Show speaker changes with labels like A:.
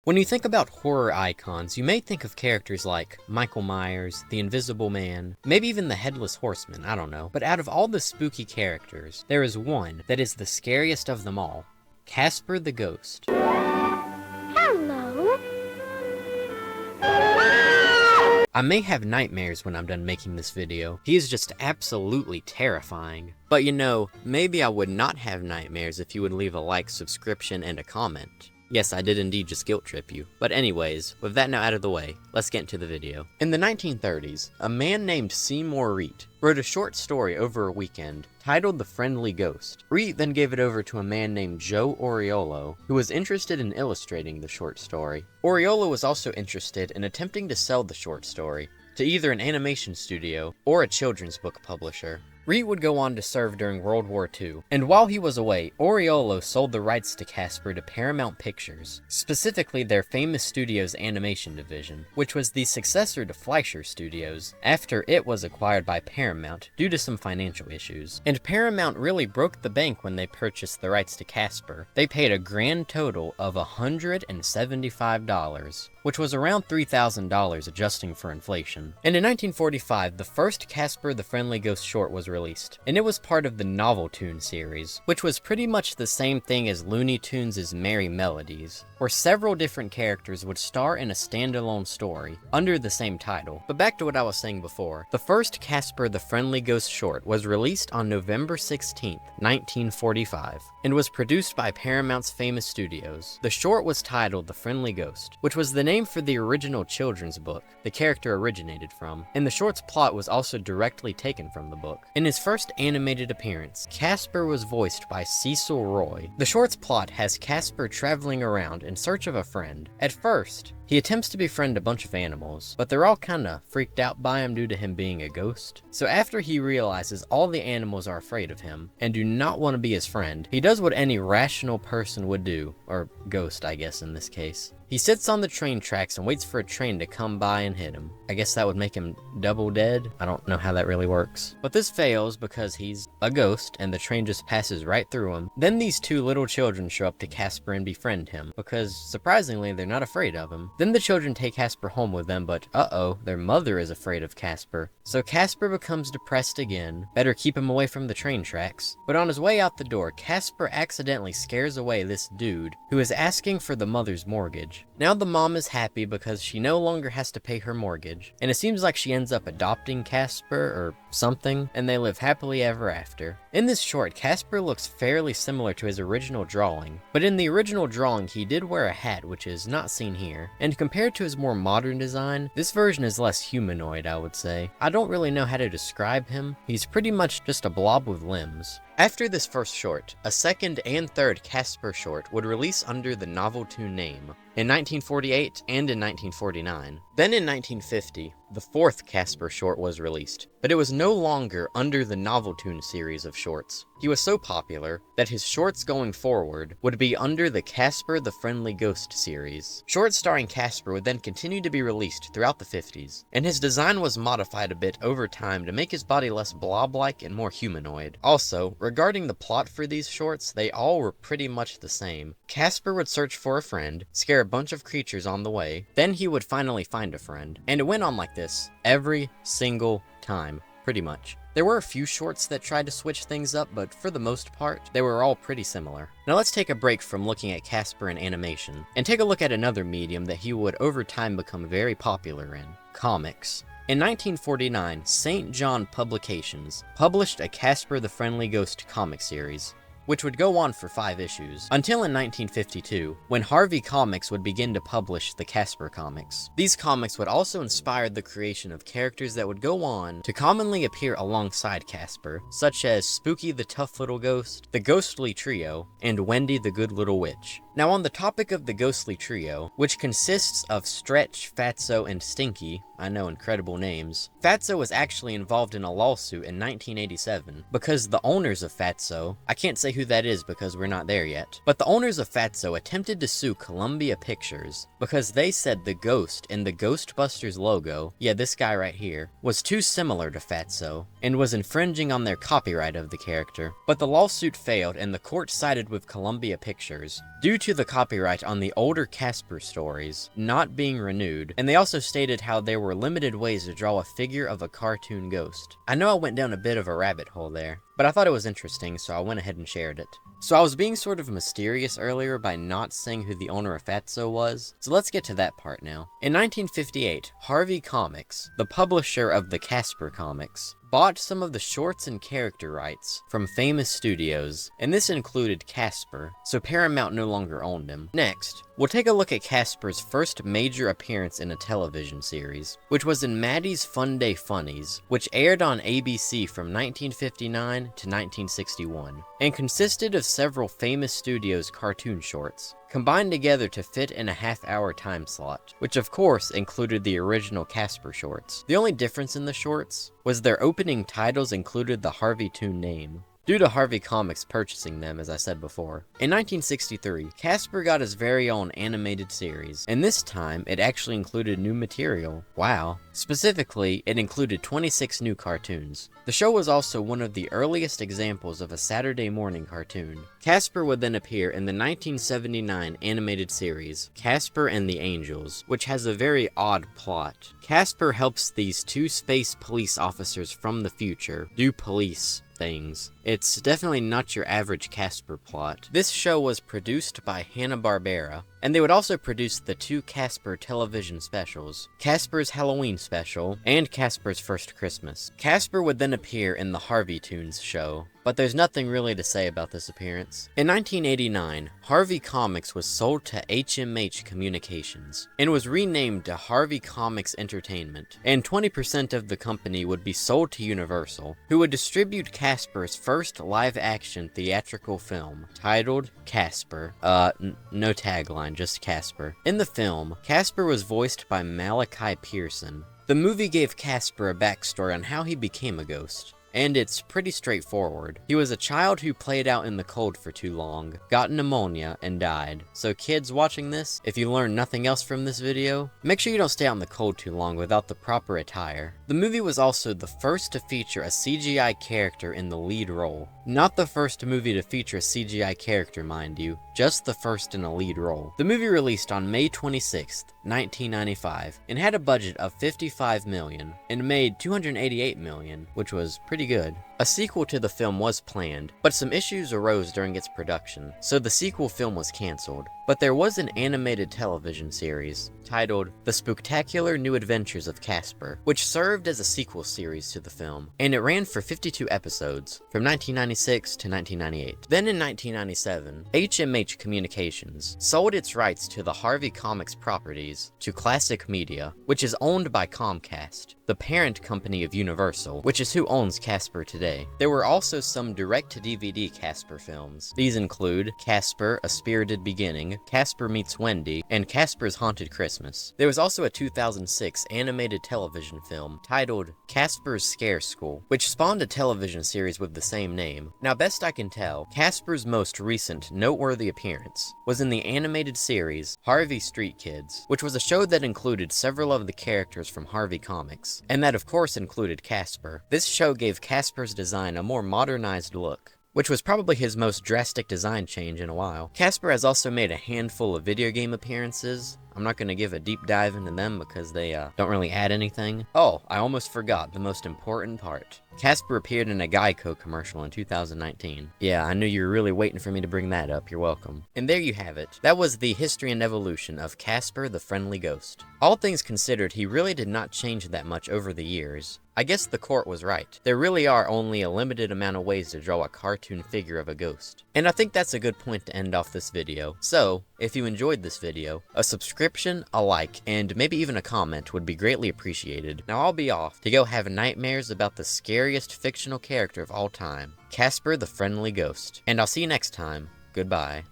A: When you think about horror icons, you may think of characters like Michael Myers, the Invisible Man, maybe even the Headless Horseman, I don't know. But out of all the spooky characters, there is one that is the scariest of them all, Casper the Ghost.
B: Hello.
A: I may have nightmares when I'm done making this video. He is just absolutely terrifying. But you know, maybe I would not have nightmares if you would leave a like, subscription, and a comment. Yes, I did indeed just guilt trip you. But anyways, with that now out of the way, let's get into the video. In the 1930s, a man named Seymour Reet wrote a short story over a weekend titled The Friendly Ghost. Reet then gave it over to a man named Joe Oriolo, who was interested in illustrating the short story. Oriolo was also interested in attempting to sell the short story to either an animation studio or a children's book publisher. Reet would go on to serve during World War II, and while he was away, Oriolo sold the rights to Casper to Paramount Pictures, specifically their famous studio's animation division, which was the successor to Fleischer Studios after it was acquired by Paramount due to some financial issues. And Paramount really broke the bank when they purchased the rights to Casper. They paid a grand total of $175, which was around $3,000 adjusting for inflation. And in 1945, the first Casper the Friendly Ghost short was released, and it was part of the Noveltoon series, which was pretty much the same thing as Looney Tunes' Merry Melodies, where several different characters would star in a standalone story under the same title. But back to what I was saying before, the first Casper the Friendly Ghost short was released on November 16th, 1945, and was produced by Paramount's famous studios. The short was titled The Friendly Ghost, which was the name for the original children's book the character originated from, and the short's plot was also directly taken from the book. In his first animated appearance, Casper was voiced by Cecil Roy. The short's plot has Casper traveling around in search of a friend. At first, he attempts to befriend a bunch of animals, but they're all kinda freaked out by him due to him being a ghost. So after he realizes all the animals are afraid of him and do not want to be his friend, he does what any rational person would do, or ghost I guess in this case. He sits on the train tracks and waits for a train to come by and hit him. I guess that would make him double dead? I don't know how that really works. But this fails because he's a ghost and the train just passes right through him. Then these two little children show up to Casper and befriend him, because surprisingly they're not afraid of him. Then the children take Casper home with them, but uh-oh, their mother is afraid of Casper. So Casper becomes depressed again. Better keep him away from the train tracks. But on his way out the door, Casper accidentally scares away this dude who is asking for the mother's mortgage. Now the mom is happy because she no longer has to pay her mortgage, and it seems like she ends up adopting Casper or something, and they live happily ever after. In this short, Casper looks fairly similar to his original drawing, but in the original drawing he did wear a hat, which is not seen here, and compared to his more modern design, this version is less humanoid, I would say. I don't really know how to describe him. He's pretty much just a blob with limbs. After this first short, a second and third Casper short would release under the Noveltoon name in 1948 and in 1949. Then in 1950, the fourth Casper short was released, but it was no longer under the Noveltoon series of shorts. He was so popular that his shorts going forward would be under the Casper the Friendly Ghost series. Shorts starring Casper would then continue to be released throughout the 50s, and his design was modified a bit over time to make his body less blob-like and more humanoid. Also, regarding the plot for these shorts, they all were pretty much the same. Casper would search for a friend, scare a bunch of creatures on the way, then he would finally find a friend. And it went on like this every single time, pretty much. There were a few shorts that tried to switch things up, but for the most part, they were all pretty similar. Now let's take a break from looking at Casper in animation, and take a look at another medium that he would over time become very popular in: comics. In 1949, St. John Publications published a Casper the Friendly Ghost comic series, which would go on for 5 issues, until in 1952, when Harvey Comics would begin to publish the Casper comics. These comics would also inspire the creation of characters that would go on to commonly appear alongside Casper, such as Spooky the Tough Little Ghost, the Ghostly Trio, and Wendy the Good Little Witch. Now on the topic of the Ghostly Trio, which consists of Stretch, Fatso, and Stinky, I know, incredible names, Fatso was actually involved in a lawsuit in 1987 because the owners of Fatso, I can't say who that is because we're not there yet, but the owners of Fatso attempted to sue Columbia Pictures because they said the ghost in the Ghostbusters logo, yeah, this guy right here, was too similar to Fatso and was infringing on their copyright of the character. But the lawsuit failed and the court sided with Columbia Pictures due due to the copyright on the older Casper stories not being renewed, and they also stated how there were limited ways to draw a figure of a cartoon ghost. I know I went down a bit of a rabbit hole there, but I thought it was interesting, so I went ahead and shared it. So I was being sort of mysterious earlier by not saying who the owner of Fatso was, so let's get to that part now. In 1958, Harvey Comics, the publisher of the Casper comics, bought some of the shorts and character rights from famous studios, and this included Casper, so Paramount no longer owned him. Next, we'll take a look at Casper's first major appearance in a television series, which was in Maddie's Fun Day Funnies, which aired on ABC from 1959 to 1961, and consisted of several famous studios' cartoon shorts, combined together to fit in a half-hour time slot, which of course included the original Casper shorts. The only difference in the shorts was their opening titles included the Harvey Toon name, due to Harvey Comics purchasing them, as I said before. In 1963, Casper got his very own animated series, and this time it actually included new material. Wow. Specifically, it included 26 new cartoons. The show was also one of the earliest examples of a Saturday morning cartoon. Casper would then appear in the 1979 animated series, Casper and the Angels, which has a very odd plot. Casper helps these two space police officers from the future do police things. It's definitely not your average Casper plot. This show was produced by Hanna-Barbera, and they would also produce the two Casper television specials, Casper's Halloween Special and Casper's First Christmas. Casper would then appear in the Harvey Toons show, but there's nothing really to say about this appearance. In 1989, Harvey Comics was sold to HMH Communications, and was renamed to Harvey Comics Entertainment, and 20% of the company would be sold to Universal, who would distribute Casper's first live-action theatrical film, titled Casper. No tagline, just Casper. In the film, Casper was voiced by Malachi Pearson. The movie gave Casper a backstory on how he became a ghost, and it's pretty straightforward. He was a child who played out in the cold for too long, got pneumonia, and died. So kids watching this, if you learn nothing else from this video, make sure you don't stay out in the cold too long without the proper attire. The movie was also the first to feature a CGI character in the lead role. Not the first movie to feature a CGI character, mind you, just the first in a lead role. The movie released on May 26th, 1995, and had a budget of $55 million, and made $288 million, which was pretty good. A sequel to the film was planned, but some issues arose during its production, so the sequel film was cancelled. But there was an animated television series titled The Spooktacular New Adventures of Casper, which served as a sequel series to the film, and it ran for 52 episodes, from 1996 to 1998. Then in 1997, HMH Communications sold its rights to the Harvey Comics properties to Classic Media, which is owned by Comcast, the parent company of Universal, which is who owns Casper today. There were also some direct-to-DVD Casper films. These include Casper, A Spirited Beginning, Casper Meets Wendy, and Casper's Haunted Christmas. There was also a 2006 animated television film titled Casper's Scare School, which spawned a television series with the same name. Now, best I can tell, Casper's most recent noteworthy appearance was in the animated series Harvey Street Kids, which was a show that included several of the characters from Harvey Comics, and that of course included Casper. This show gave Casper's design a more modernized look, which was probably his most drastic design change in a while. Casper has also made a handful of video game appearances. I'm not going to give a deep dive into them because they don't really add anything. Oh, I almost forgot the most important part. Casper appeared in a Geico commercial in 2019. Yeah, I knew you were really waiting for me to bring that up. You're welcome. And there you have it. That was the history and evolution of Casper the Friendly Ghost. All things considered, he really did not change that much over the years. I guess the court was right. There really are only a limited amount of ways to draw a cartoon figure of a ghost. And I think that's a good point to end off this video. So, if you enjoyed this video, a subscription, a like, and maybe even a comment would be greatly appreciated. Now I'll be off to go have nightmares about the scariest fictional character of all time, Casper the Friendly Ghost. And I'll see you next time. Goodbye.